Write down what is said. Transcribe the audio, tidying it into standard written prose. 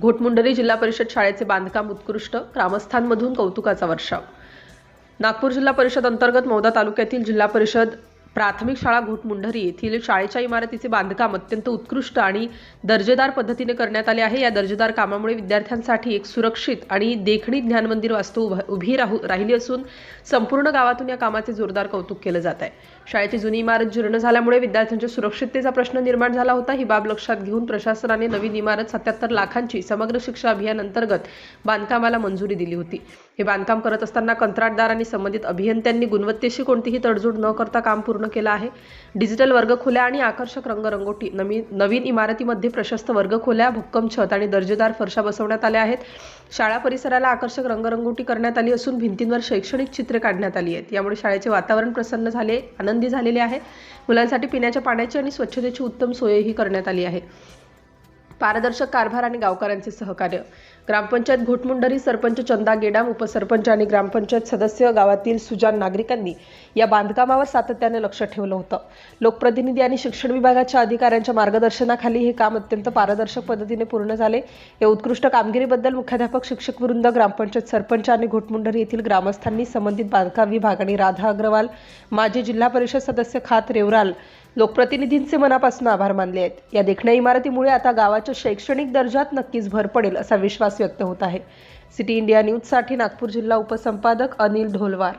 घोटमुंडरी जिल्हा परिषद शाळेचे बांधकाम उत्कृष्ट, ग्रामस्थांमधून कौतुकाचा वर्षाव। नागपूर जिल्हा परिषद अंतर्गत मौदा तालुक्यातील जिल्हा परिषद प्राथमिक शाळा घोटमुंडरी येथील शाळेच्या इमारतीचे बांधकाम अत्यंत उत्कृष्ट आणि दर्जेदार पद्धतीने करण्यात आले आहे। या दर्जेदार कामामुळे विद्यार्थ्यांसाठी एक सुरक्षित आणि देखणी ज्ञान मंदिर वास्तू उभी राहिली असून संपूर्ण गावातून या कामाचे जोरदार कौतुक केले जात आहे। शाळेची जुनी इमारत जीर्ण झाल्यामुळे विद्यार्थ्यांच्या सुरक्षिततेचा प्रश्न निर्माण झाला होता। ही बाब लक्षात घेऊन प्रशासनाने नवीन इमारत 77 लाखांची समग्र शिक्षा अभियान अंतर्गत बांधकामाला मंजुरी दिली होती। हे बांधकाम करत असताना कंत्राटदार आणि संबंधित अभियंत्यांनी गुणवत्तेशी कोणतीही तडजोड न करता काम पूर्ण केलं आहे। डिजिटल वर्गखोल्या आणि आकर्षक रंगरंगोटी, नवीन इमारतीमध्ये प्रशस्त वर्गखोल्या, भक्कम छत आणि दर्जेदार फरशा बसवण्यात आल्या आहेत। शाळा परिसराला आकर्षक रंगरंगोटी करण्यात आली असून भिंतींवर शैक्षणिक चित्रे काढण्यात आली आहेत। यामुळे शाळेचे वातावरण प्रसन्न झाले, आनंदी झालेले आहे। मुलांसाठी पिण्याच्या पाण्याची आणि स्वच्छतेची उत्तम सोयही करण्यात आली आहे। पारदर्शक कारभार आणि गावकऱ्यांचे सहकार्य। ग्रामपंचायत घोटमुंडरी सरपंच चंदा गेडाम, उपसरपंच आणि ग्रामपंचायत सदस्य, गावातील सुजाण नागरिकांनी या बांधकामावर सातत्याने लक्ष ठेवलं होतं। लोकप्रतिनिधी आणि शिक्षण विभागाच्या अधिकाऱ्यांच्या मार्गदर्शनाखाली हे काम अत्यंत पारदर्शक पद्धतीने पूर्ण झाले। या उत्कृष्ट कामगिरीबद्दल मुख्याध्यापक, शिक्षक वृंद, ग्रामपंचायत सरपंच आणि घोटमुंडरी येथील ग्रामस्थांनी, संबंधित बांधकाम विभाग आणि राधा अग्रवाल, माजी जिल्हा परिषद सदस्य खात रेवराल, लोकप्रतिनिधींचे मनापासून आभार मानले आहेत। या देखण्या इमारतीमुळे आता गावाच्या शैक्षणिक दर्जात नक्कीच भर पडेल असा विश्वास व्यक्त होत आहे। सिटी इंडिया न्यूजसाठी नागपूर जिल्हा उपसंपादक अनिल ढोलवार।